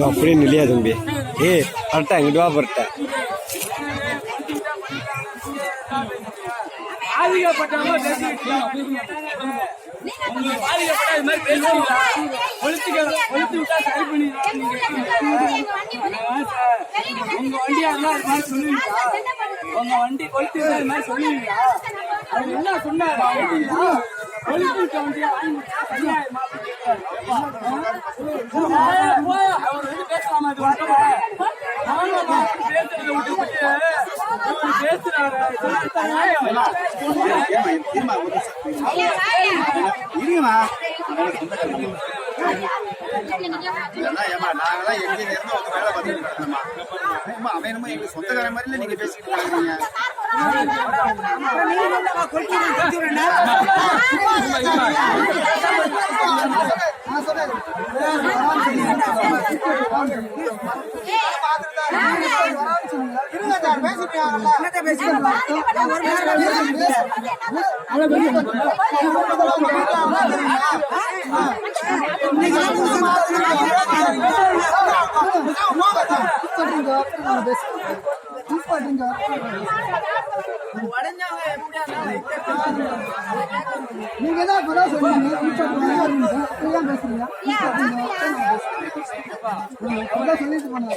அப்படியே இல்லையா தம்பி? கரெக்டா இங்கிட்டு வா பரட்ட உங்க வண்டி கொளுத்தி சொல்லுவீங்களா? அவர் என்ன சொன்னாரு? கொளுத்தி வண்டியா அவர் வந்து பேசலாமா? இது பேசுறாரு. நாங்கெல்லாம் எங்க நேரமா வந்து வேலை பார்த்துட்டு இருக்கோம்மா. அவன் என்னமோ எங்க சொந்தக்கார மாதிரி நீங்க பேசிக்கிட்டு இருக்கீங்க. நீங்க தான் சொன்னீங்க சொல்லிட்டு போனாங்க.